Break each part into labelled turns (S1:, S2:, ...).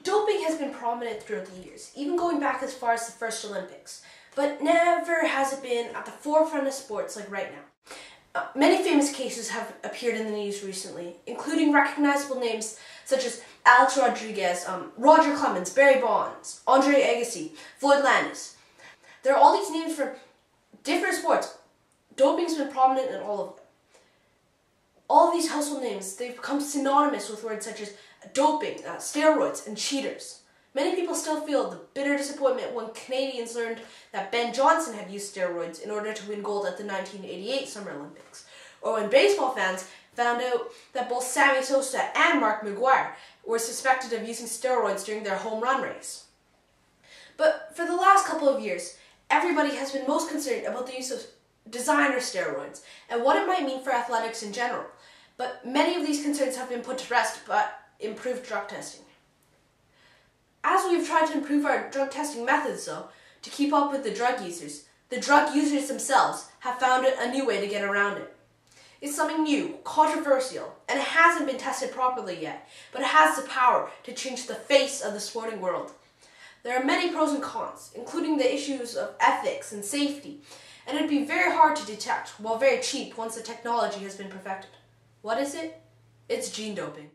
S1: Doping has been prominent throughout the years, even going back as far as the first Olympics, but never has it been at the forefront of sports like right now. Many famous cases have appeared in the news recently, including recognizable names such as Alex Rodriguez, Roger Clemens, Barry Bonds, Andre Agassi, Floyd Landis. There are all these names for different sports. Doping's been prominent in all of them. All of these household names, they've become synonymous with words such as doping, steroids, and cheaters. Many people still feel the bitter disappointment when Canadians learned that Ben Johnson had used steroids in order to win gold at the 1988 Summer Olympics, or when baseball fans found out that both Sammy Sosa and Mark McGwire were suspected of using steroids during their home run race. But for the last couple of years, everybody has been most concerned about the use of designer steroids and what it might mean for athletics in general. But many of these concerns have been put to rest by improved drug testing. As we've tried to improve our drug testing methods, though, to keep up with the drug users themselves have found a new way to get around it. It's something new, controversial, and it hasn't been tested properly yet, but it has the power to change the face of the sporting world. There are many pros and cons, including the issues of ethics and safety, and it'd be very hard to detect while very cheap once the technology has been perfected. What is it? It's gene doping.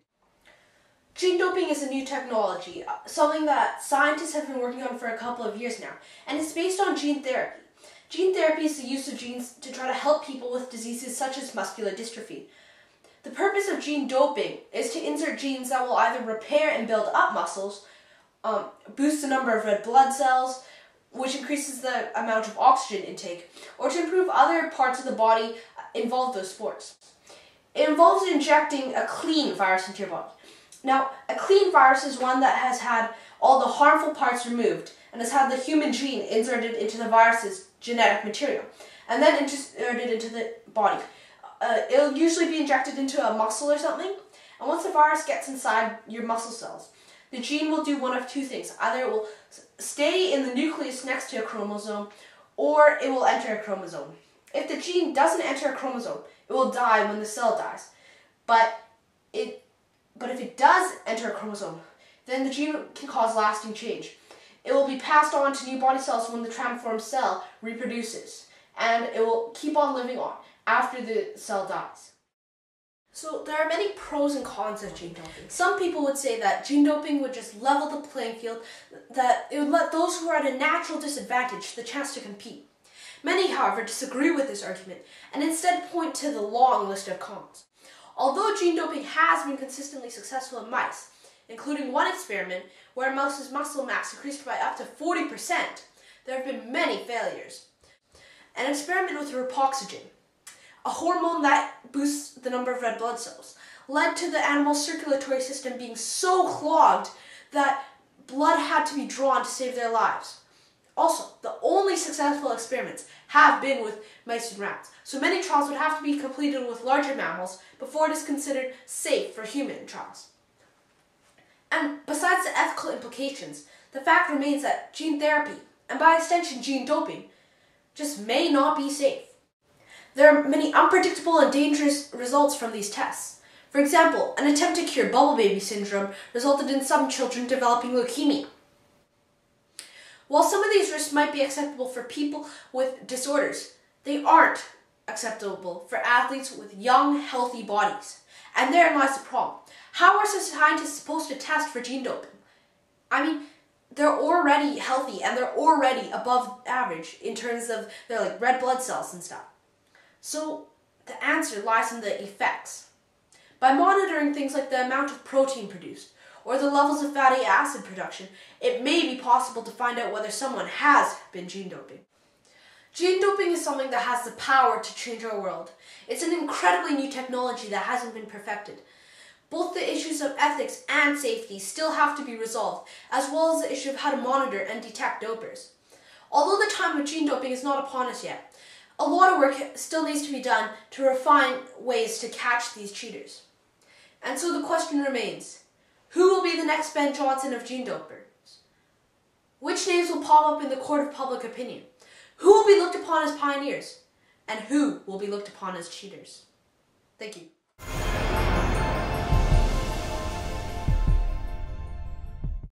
S1: Gene doping is a new technology, something that scientists have been working on for a couple of years now, and it's based on gene therapy. Gene therapy is the use of genes to try to help people with diseases such as muscular dystrophy. The purpose of gene doping is to insert genes that will either repair and build up muscles, boost the number of red blood cells, which increases the amount of oxygen intake, or to improve other parts of the body involved in those sports. It involves injecting a clean virus into your body. Now, a clean virus is one that has had all the harmful parts removed and has had the human gene inserted into the virus's genetic material and then inserted into the body. It'll usually be injected into a muscle or something, and once the virus gets inside your muscle cells, the gene will do one of two things. Either it will stay in the nucleus next to a chromosome, or it will enter a chromosome. If the gene doesn't enter a chromosome, it will die when the cell dies. But if it does enter a chromosome, then the gene can cause lasting change. It will be passed on to new body cells when the transformed cell reproduces, and it will keep on living on after the cell dies. So there are many pros and cons of gene doping. Some people would say that gene doping would just level the playing field, that it would let those who are at a natural disadvantage the chance to compete. Many, however, disagree with this argument and instead point to the long list of cons. Although gene doping has been consistently successful in mice, including one experiment where a mouse's muscle mass increased by up to 40%, there have been many failures. An experiment with reboxetine, a hormone that boosts the number of red blood cells, led to the animal's circulatory system being so clogged that blood had to be drawn to save their lives. Also, the only successful experiments have been with mice and rats, so many trials would have to be completed with larger mammals before it is considered safe for human trials. And besides the ethical implications, the fact remains that gene therapy, and by extension gene doping, just may not be safe. There are many unpredictable and dangerous results from these tests. For example, an attempt to cure bubble baby syndrome resulted in some children developing leukemia. While some of these risks might be acceptable for people with disorders, they aren't acceptable for athletes with young, healthy bodies. And therein lies the problem. How are scientists supposed to test for gene doping? I mean, they're already healthy and they're already above average in terms of their red blood cells and stuff. So the answer lies in the effects. By monitoring things like the amount of protein produced or the levels of fatty acid production, it may be possible to find out whether someone has been gene doping. Gene doping is something that has the power to change our world. It's an incredibly new technology that hasn't been perfected. Both the issues of ethics and safety still have to be resolved, as well as the issue of how to monitor and detect dopers. Although the time of gene doping is not upon us yet, a lot of work still needs to be done to refine ways to catch these cheaters. And so the question remains, who will be the next Ben Johnson of gene dopers? Which names will pop up in the court of public opinion? Who will be looked upon as pioneers? And who will be looked upon as cheaters? Thank you.